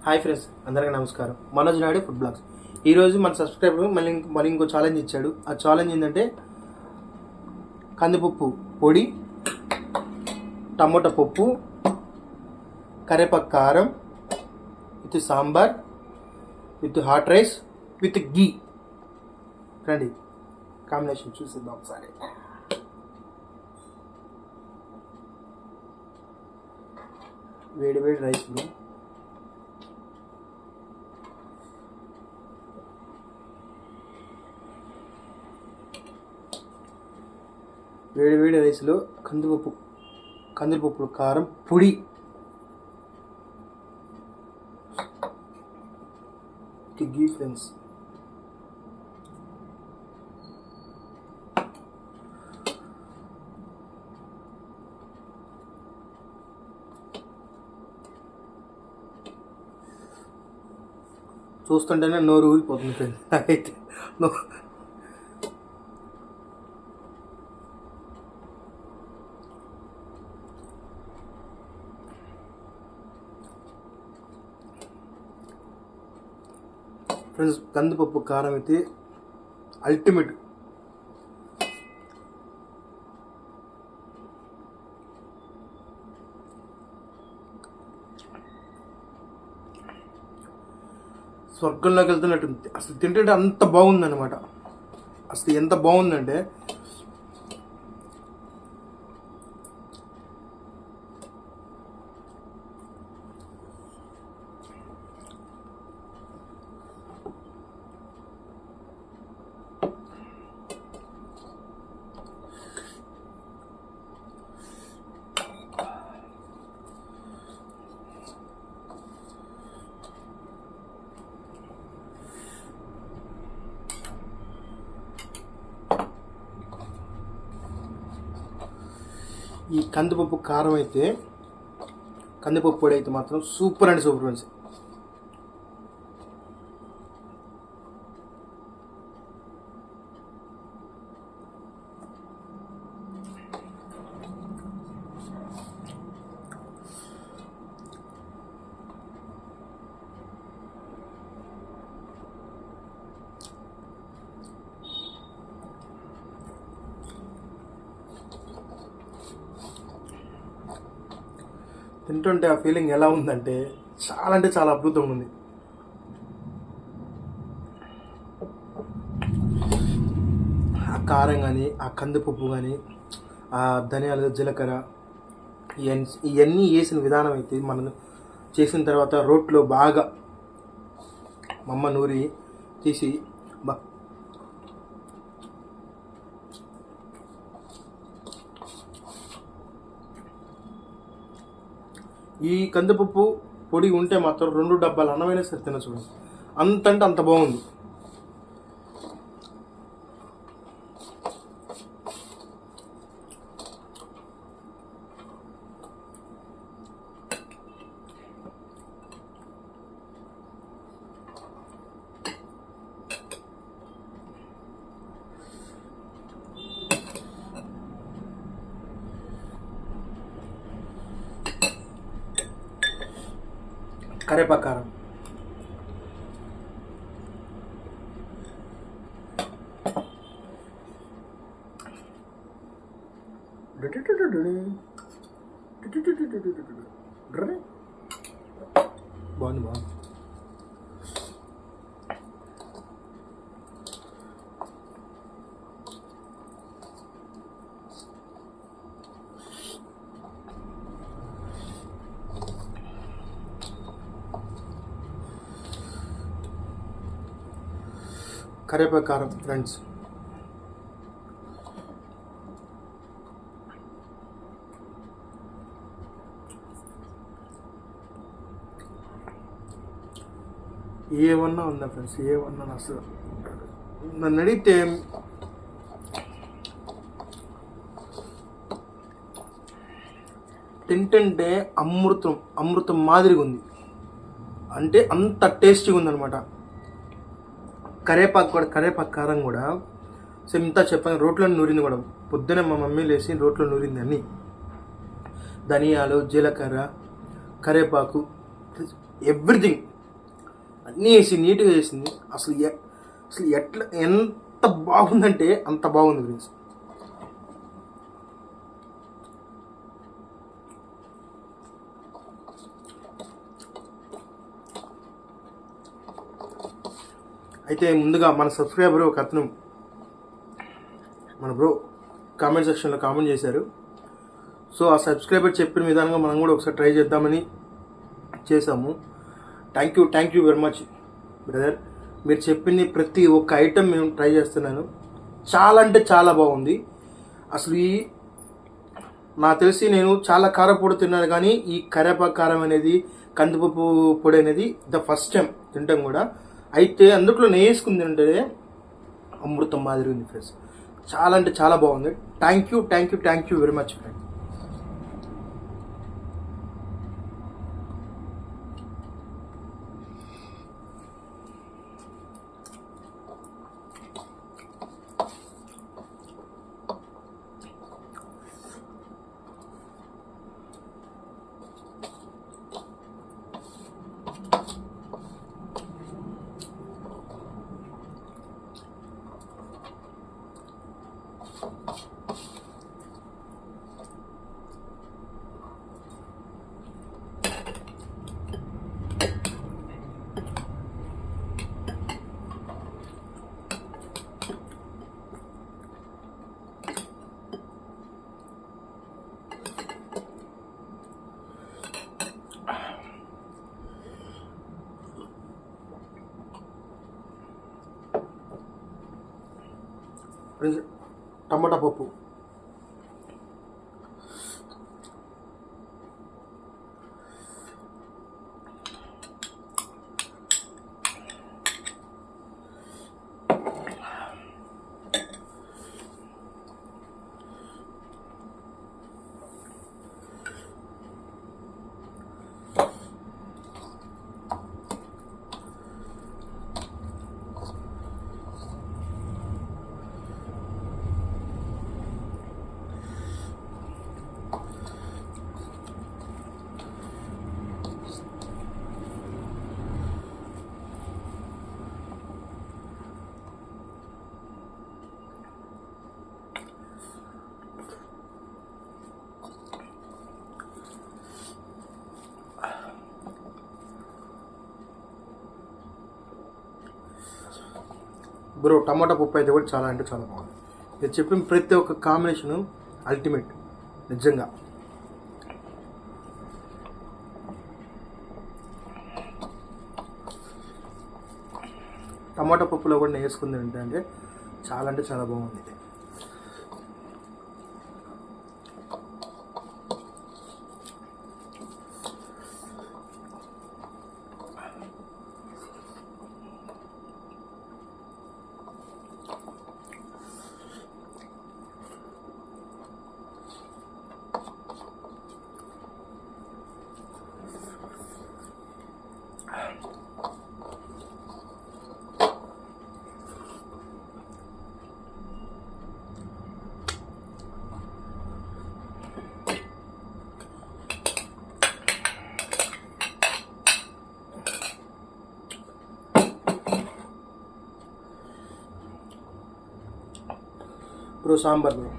Hi friends, అందరికీ నమస్కారం. Manoj Naidu food blogs. ఈరోజు మన సబ్స్క్రైబర్ మళ్ళీ ఇంకో ఛాలెంజ్ ఇచ్చాడు. ఆ ఛాలెంజ్ ఏంటంటే కందిపప్పు పొడి, టమోటా పప్పు, కరేపాకు కారం with sambar with hot rice with ghee. రండి కాంబినేషన్ చూసిద్దాం ఒకసారి. వేడి వేడి రైస్లు, వేడి వేడి రైస్లో కందిపప్పు కారం పొడి, గీ ఫ్రెండ్స్. చూస్తుంటేనే నోరు ఊరిపోతుంది ఫ్రెండ్స్. అయితే ఫ్రెండ్స్, కందిపప్పు కారం అయితే అల్టిమేట్. స్వర్గంలోకి వెళ్తున్నట్టు అసలు తింటుంటే అంత బాగుందన్నమాట. అసలు ఎంత బాగుందంటే ఈ కందిపప్పు కారం అయితే, కందిపప్పు పొడి అయితే మాత్రం సూపర్ అండి సూపర్ ఫ్రెండ్స్. తింటుంటే ఆ ఫీలింగ్ ఎలా ఉందంటే చాలా అంటే చాలా అద్భుతంగా ఉంది. ఆ కారం కానీ, ఆ కందిపప్పు కానీ, ఆ ధనియాలు, జీలకర్ర ఇవన్నీ వేసిన విధానం అయితే మనం చేసిన తర్వాత రోట్లో బాగా మా అమ్మ నూరి తీసి ఈ కందిపప్పు పొడి ఉంటే మాత్రం 2 డబ్బాలు అన్నమైనా సరే తినచ్చు. అంత అంటే అంత బాగుంది. కరేపాకు కారం, బాగుంది బాగుంది. కరేపాకు కారం ఫ్రెండ్స్. ఏమన్నా ఉందా ఫ్రెండ్స్, ఏమన్నా అసలు నన్ను అడిగితే తింటుంటే అమృతం మాదిరిగా ఉంది. అంటే అంత టేస్టీగా ఉందన్నమాట. కరేపాకు కారం కూడా సేమ్ ఇంత చెప్పాను, రోట్లో నూరింది కూడా. పొద్దునే మా మమ్మీ లేచి రోట్లో నూరింది అన్నీ. ధనియాలు, జీలకర్ర, కరేపాకు, ఎవ్రీథింగ్ అన్నీ వేసి నీట్గా వేసింది. అసలు ఎట్లా ఎంత బాగుందంటే అంత బాగుంది ఫ్రెండ్స్. అయితే ముందుగా మన సబ్స్క్రైబర్ ఒక అతను మన బ్రో కామెంట్ సెక్షన్లో కామెంట్ చేశారు. సో ఆ సబ్స్క్రైబర్ చెప్పిన విధానంగా మనం కూడా ఒకసారి ట్రై చేద్దామని చేసాము. Thank you very much brother. మీరు చెప్పింది ప్రతి ఒక్క ఐటెం మేము ట్రై చేస్తున్నాను. చాలా అంటే చాలా బాగుంది. అసలు నాకు తెలిసి నేను చాలా కారపొడి తిన్నాను, కానీ ఈ కరేపాకు కారం అనేది, కందిపప్పు పొడి అనేది ద ఫస్ట్ టైం తింటాం కూడా. అయితే అందుట్లో నెయ్యి వేసుకుని తింటే అమృతం మాదిరి ఉంది ఫ్రెండ్స్. చాలా అంటే చాలా బాగుంది. Thank you very much friend. Tomato పప్పు బ్రో. టమాటా పప్పు అయితే కూడా చాలా అంటే చాలా బాగుంది. మీరు చెప్పిన ప్రతి ఒక్క కాంబినేషను అల్టిమేట్ నిజంగా. టమాటా పప్పులో కూడా నేను వేసుకుంది ఏంటంటే చాలా అంటే చాలా బాగుంది. Bro sambar bro.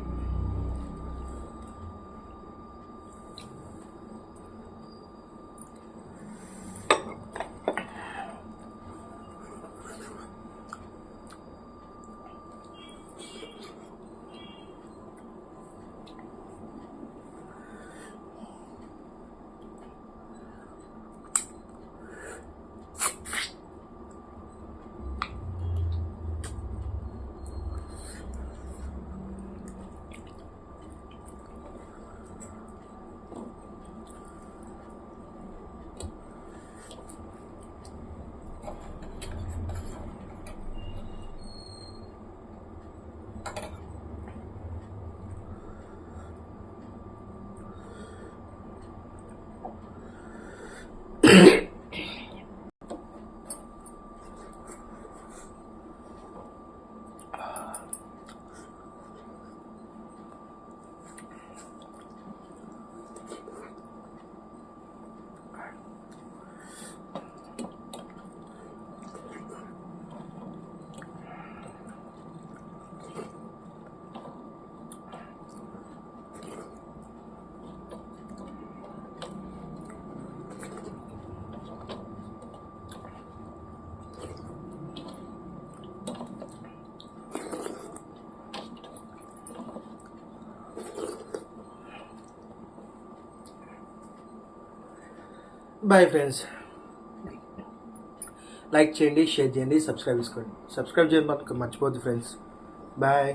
Bye friends. Like చేయండి, షేర్ చేయండి, సబ్స్క్రైబ్ చేసుకోండి. సబ్స్క్రైబ్ చేయడం మర్చిపోద్దు ఫ్రెండ్స్. బాయ్.